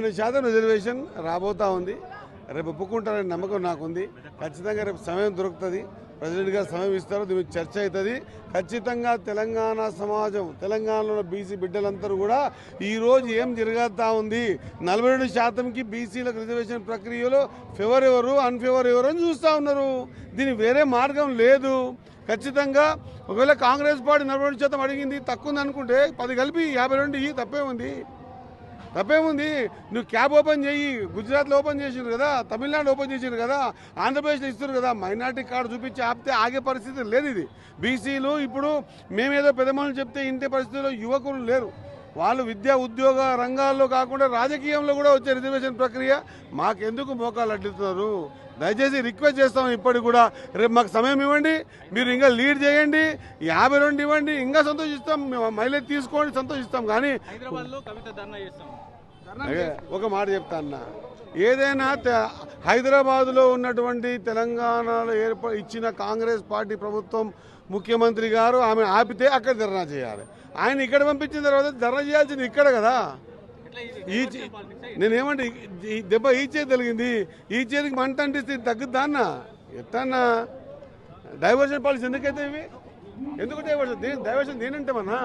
42% reservation రాబోతా ఉంది. రేపు ఒప్పుకుంటారనే నమ్మకం నాకుంది. ఖచ్చితంగా రేపు సమయం దొరుకుతుంది, ప్రెసిడెంట్ గారు సమయం ఇస్తారు, దీని చర్చ అవుతుంది. ఖచ్చితంగా తెలంగాణ సమాజం, తెలంగాణలో బీసీ బిడ్డలందరూ కూడా ఈరోజు ఏం జరుగుతూ ఉంది, 42%కి బీసీలకు రిజర్వేషన్ ప్రక్రియలో ఫేవర్ ఎవరు, అన్ఫేవర్ ఎవరు అని చూస్తూ ఉన్నారు. దీని వేరే మార్గం లేదు. ఖచ్చితంగా ఒకవేళ కాంగ్రెస్ పార్టీ 42% అడిగింది, తక్కువ ఉంది అనుకుంటే 10 కలిపి 52 తప్పేముంది. నువ్వు క్యాబ్ ఓపెన్ చేయి, గుజరాత్లో ఓపెన్ చేసినారు కదా, తమిళనాడు ఓపెన్ చేసినారు కదా, ఆంధ్రప్రదేశ్లో ఇస్తారు కదా. మైనార్టీ కార్డు చూపించి ఆపితే ఆగే పరిస్థితి లేదు. ఇది బీసీలు ఇప్పుడు మేమేదో పెద్ద మనుషులు చెప్తే ఇంటే పరిస్థితిలో యువకులు లేరు. వాళ్ళు విద్యా ఉద్యోగ రంగాల్లో కాకుండా రాజకీయంలో కూడా వచ్చే రిజర్వేషన్ ప్రక్రియ మాకెందుకు మోకాలు అడ్డుతున్నారు? దయచేసి రిక్వెస్ట్ చేస్తాం, ఇప్పటికి కూడా రేపు మాకు సమయం ఇవ్వండి, మీరు ఇంకా లీడ్ చేయండి, 52 ఇవ్వండి, ఇంకా సంతోషిస్తాం. మైలేజ్ తీసుకోండి, సంతోషిస్తాం. కానీ ఒక మాట చెప్తా అన్న, ఏదైనా హైదరాబాద్లో ఉన్నటువంటి తెలంగాణలో ఇచ్చిన కాంగ్రెస్ పార్టీ ప్రభుత్వం ముఖ్యమంత్రి గారు ఆమె ఆపితే అక్కడ ధర్నా చేయాలి. ఆయన ఇక్కడ పంపించిన తర్వాత ధర్నా చేయాల్సింది ఇక్కడ కదా. నేనేమంటే ఈ దెబ్బ ఈ చేతి తెలిగింది, ఈ చేతికి మంట అంటిస్తే తగ్గుద్దా అన్న? ఎట్టన్నా డైవర్షన్ పాలసీ ఎందుకైతే ఇవి? ఎందుకు డైవర్షన్ దేనంటామన్నా?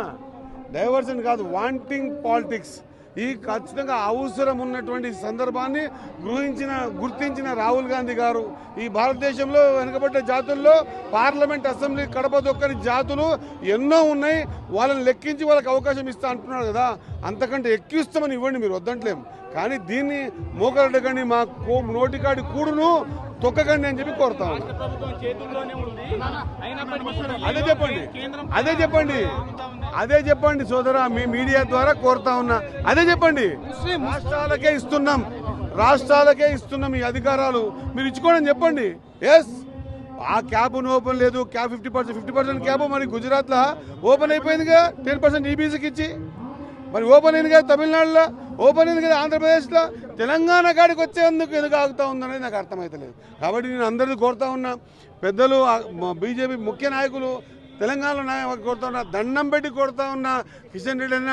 డైవర్షన్ కాదు, వాంటింగ్ పాలిటిక్స్. ఈ ఖచ్చితంగా అవసరం ఉన్నటువంటి సందర్భాన్ని గుర్తించిన రాహుల్ గాంధీ గారు ఈ భారతదేశంలో వెనుకబడ్డ జాతుల్లో పార్లమెంట్, అసెంబ్లీ కడప దొక్కని జాతులు ఎన్నో ఉన్నాయి. వాళ్ళని లెక్కించి వాళ్ళకి అవకాశం ఇస్తా అంటున్నారు కదా. అంతకంటే ఎక్కిస్తామని ఇవ్వండి, మీరు వద్దంటలేం. కానీ దీన్ని మోకరడకండి, మా నోటికాడి కూడును తొక్కకండి అని చెప్పి కోరుతాం. అదే చెప్పండి సోదరా, మీ మీడియా ద్వారా కోరుతా ఉన్నా. అదే చెప్పండి, రాష్ట్రాలకే ఇస్తున్నాం ఈ అధికారాలు, మీరు ఇచ్చుకోండి చెప్పండి. ఎస్, ఆ క్యాబ్ ఓపెన్ లేదు, క్యాబ్ 50% క్యాబ్ మరి గుజరాత్లో ఓపెన్ అయిపోయిందిగా, 10% ఈబీసీకి ఇచ్చి. మరి ఓపెన్ అయింది కదా తమిళనాడులో, ఓపెన్ అయింది కదా ఆంధ్రప్రదేశ్లో. తెలంగాణ కాడికి వచ్చేందుకు ఎందుకు ఆగుతూ ఉందనేది నాకు అర్థమవుతలేదు. కాబట్టి నేను అందరినీ కోరుతా ఉన్నా, పెద్దలు, బీజేపీ ముఖ్య నాయకులు, తెలంగాణలో కోరుతా ఉన్నా, దండం పెట్టి కోరుతా ఉన్నా, కిషన్ రెడ్డి అన్న,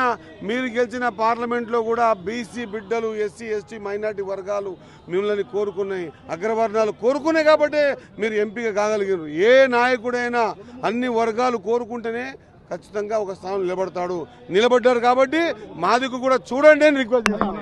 మీరు గెలిచిన పార్లమెంట్లో కూడా బీసీ బిడ్డలు, ఎస్సీ ఎస్టీ మైనార్టీ వర్గాలు మిమ్మల్ని కోరుకున్నాయి, అగ్రవర్ణాలు కోరుకున్నాయి కాబట్టి మీరు ఎంపీగా కాగలిగారు. ఏ నాయకుడైనా అన్ని వర్గాలు కోరుకుంటేనే ఖచ్చితంగా ఒక స్థానం నిలబడ్డారు. కాబట్టి మాదికు కూడా చూడండి అని రిక్వెస్ట్ చేస్తాను.